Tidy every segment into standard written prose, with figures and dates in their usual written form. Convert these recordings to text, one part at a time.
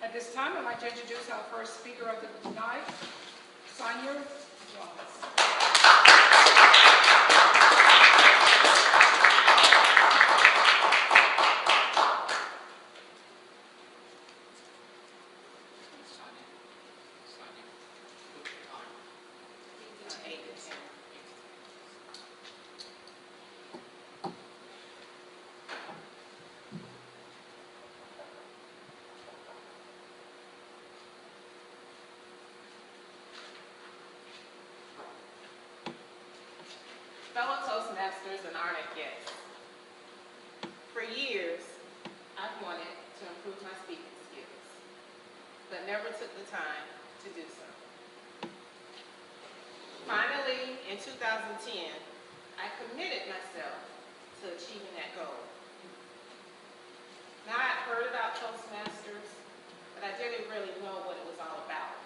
At this time, I'd like to introduce our first speaker of the night, Sonya Ross. Fellow Toastmasters and honored guests, for years I've wanted to improve my speaking skills, but never took the time to do so. Finally, in 2010, I committed myself to achieving that goal. Now, I'd heard about Toastmasters, but I didn't really know what it was all about.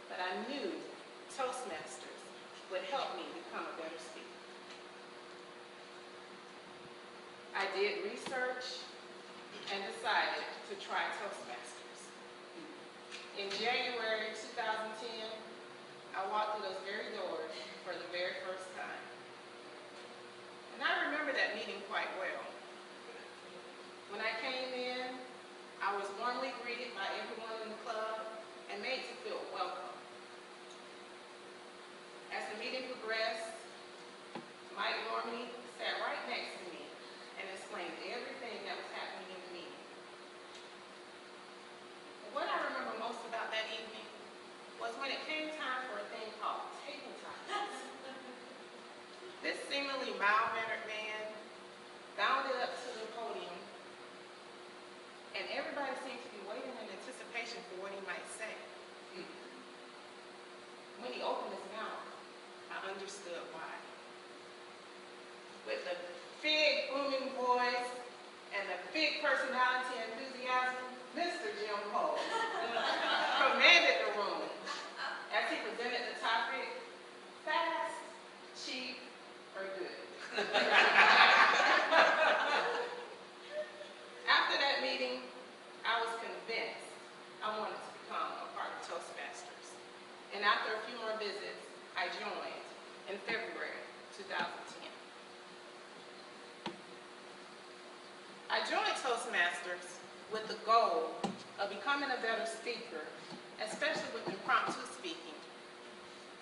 But I knew Toastmasters would help me become a better speaker. I did research and decided to try Toastmasters. In January 2010, I walked through those very doors for the very first time. And I remember that meeting quite well. When I came in, I was warmly greeted by everyone in the club and made to feel welcome. As the meeting progressed, Mike Normey sat right next to me and explained everything that was happening in the meeting. And what I remember most about that evening was when it came time for a thing called table topics. This seemingly mild-mannered man bounded up to the podium, and everybody seemed to be waiting in anticipation for what he might say. When he opened his mouth, I understood why. With the big booming voice and the big personality and enthusiasm, Mr. Jim Cole commanded the room as he presented the topic, fast, cheap, or good. After that meeting, I was convinced I wanted to become a part of Toastmasters. And after a few more visits, I joined in February 2010. I joined Toastmasters with the goal of becoming a better speaker, especially with impromptu speaking,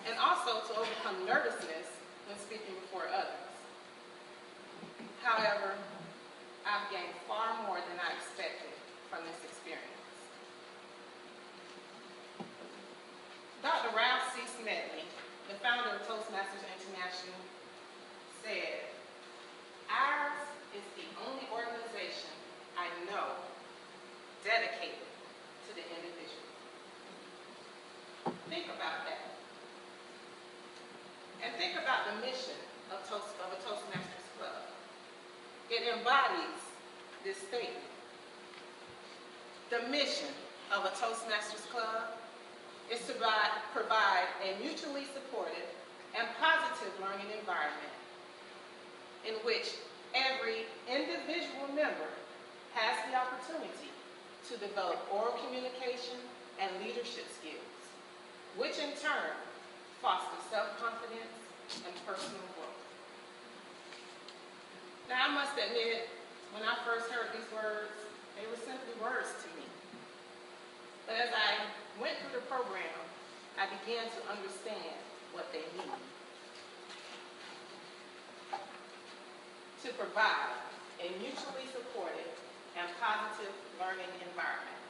and also to overcome nervousness when speaking before others. However, I've gained far more than I expected from this experience. Dr. Ralph C. Smedley, the founder of Toastmasters International, said, "Ours is the only organization I know dedicated to the individual." Think about that. And think about the mission of a Toastmasters Club. It embodies this statement. The mission of a Toastmasters Club is to provide a mutually supportive and positive learning environment in which every individual member has the opportunity to develop oral communication and leadership skills, which in turn fosters self-confidence and personal growth. Now, I must admit, when I first heard these words, they were simply words to me. But as I went through the program, I began to understand what they mean. To provide a mutually supportive and positive learning environment.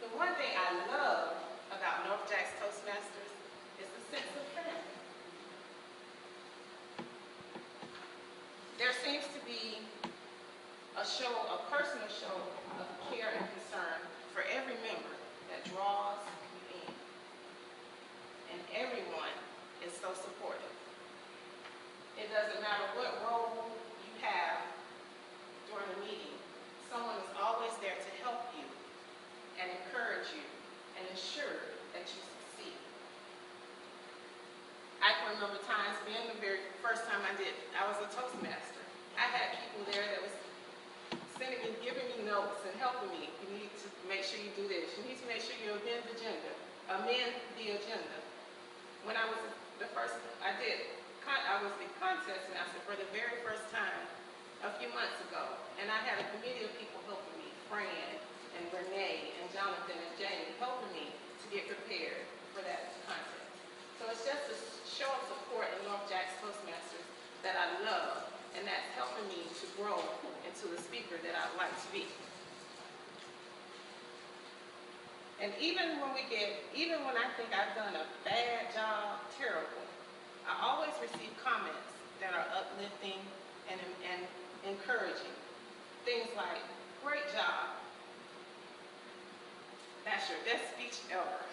The one thing I love about North Jack's Toastmasters is the sense of family. There seems to be a personal show of care and concern for every member that draws you in. And everyone is so supportive. It doesn't matter what role you have during a meeting, someone is always there to help you and encourage you and ensure that you succeed. I can remember times being the very first time I was a Toastmaster. I had people there that was giving me notes and helping me. You need to make sure you do this. You need to make sure you amend the agenda. When I was the first, I was the contest master for the very first time a few months ago, and I had a committee of people helping me, Fran and Renee and Jonathan and Jamie, helping me to get prepared for that contest. So it's just a show of support in North Jack's Toastmasters that I love, and that's helping me to grow into the speaker that I'd like to be. And even when I think I've done a bad job, terrible, I always receive comments that are uplifting and encouraging. Things like, great job. That's your best speech ever.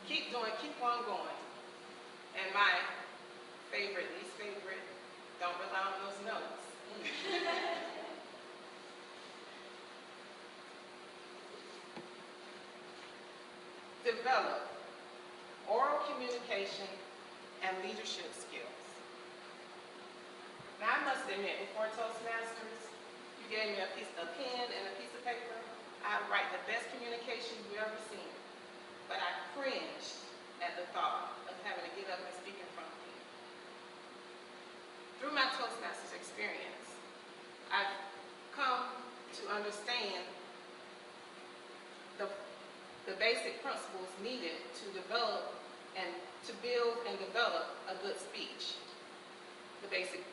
Keep on going. And my least favorite, don't rely on those notes. Develop oral communication and leadership skills. Now, I must admit, before Toastmasters, you gave me a pen and a piece of paper, I'd write the best communication you've ever seen. But I cringed at the thought of having to get up and speak in front of people. Through my Toastmasters experience, I've come to understand the basic principles needed to develop and to build and develop a good speech. The basic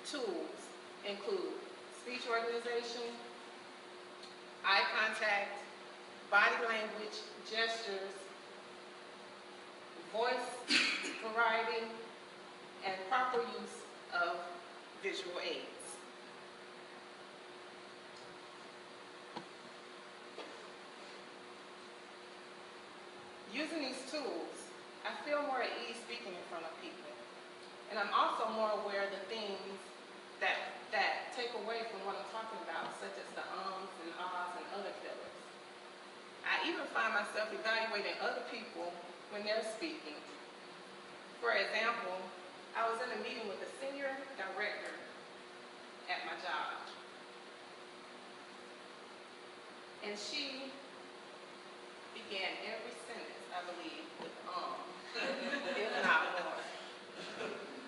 tools include speech organization, eye contact, body language, gestures, voice variety, and proper use of visual aids. Using these tools, I feel more at ease speaking in front of people. And I'm also more aware of the things that take away from what I'm talking about, such as the ums and ahs and other fillers. I even find myself evaluating other people when they're speaking. For example, I was in a meeting with a senior director at my job. And she began every sentence, I believe, with if not more.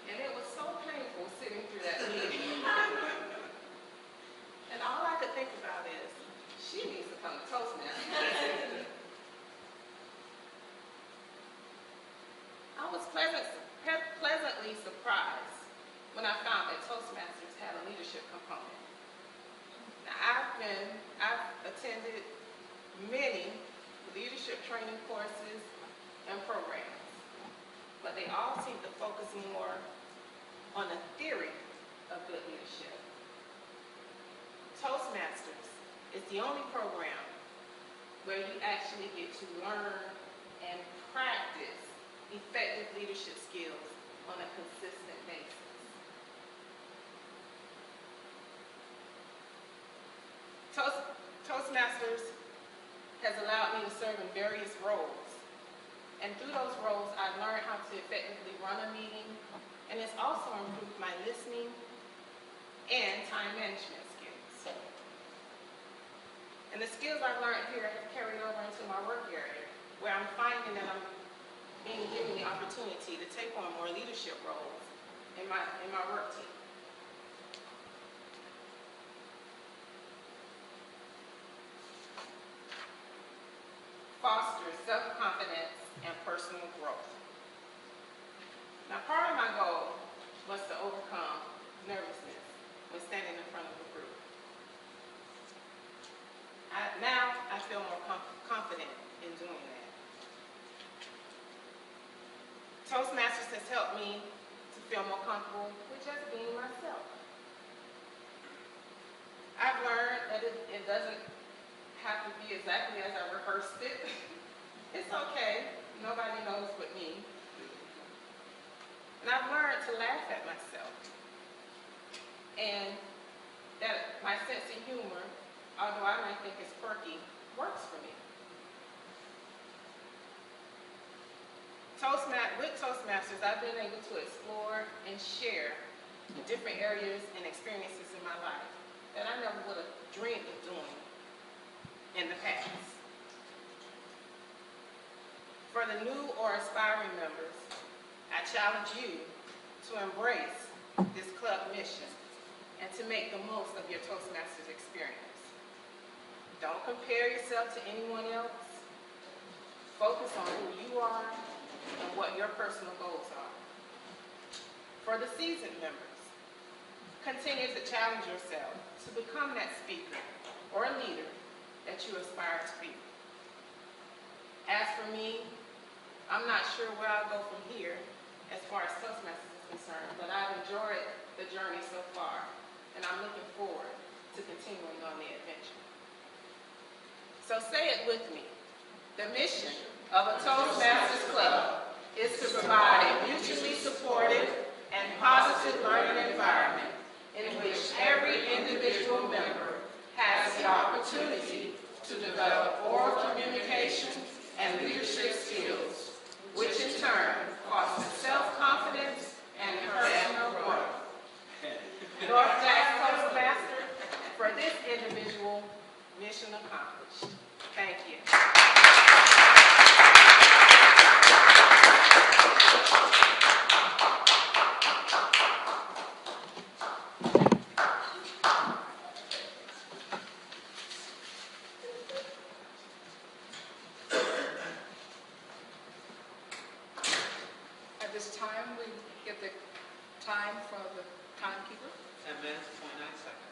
And it was so painful sitting through that meeting. And all I could think about is, she needs to come to Toastmasters. I was pleasantly surprised when I found that Toastmasters had a leadership component. Now, I've attended many leadership training courses and programs, but they all seem to focus more on the theory of good leadership. Toastmasters is the only program where you actually get to learn and practice effective leadership skills on a consistent basis. Toastmasters has allowed me to serve in various roles. And through those roles, I've learned how to effectively run a meeting, and it's also improved my listening and time management skills. And the skills I've learned here have carried over into my work area, where I'm finding that I'm being given the opportunity to take on more leadership roles in my work team. Foster self-confidence and personal growth. Now, part of my goal was to overcome nervousness when standing in front of a group. Now I feel more confident in doing that. Toastmasters has helped me to feel more comfortable with just being myself. I've learned that it doesn't have to be exactly as I rehearsed it. It's okay. Nobody knows but me. And I've learned to laugh at myself. And that my sense of humor, although I might think it's quirky, works for me. With Toastmasters, I've been able to explore and share different areas and experiences in my life that I never would have dreamed of doing in the past. For the new or aspiring members, I challenge you to embrace this club mission and to make the most of your Toastmasters experience. Don't compare yourself to anyone else. Focus on who you are and what your personal goals are. For the seasoned members, continue to challenge yourself to become that speaker or leader that you aspire to be. As for me, I'm not sure where I'll go from here as far as Toastmasters is concerned, but I've enjoyed the journey so far, and I'm looking forward to continuing on the adventure. So say it with me. The mission of a Toastmasters Club is to provide a mutually supportive and positive learning environment in which every individual member has the opportunity to develop oral communication and leadership skills, which in turn fosters self-confidence and personal growth. North Jack Toastmaster, for this individual, mission accomplished. Thank you. At this time, we get the time for the timekeeper. 10 minutes, 29 seconds.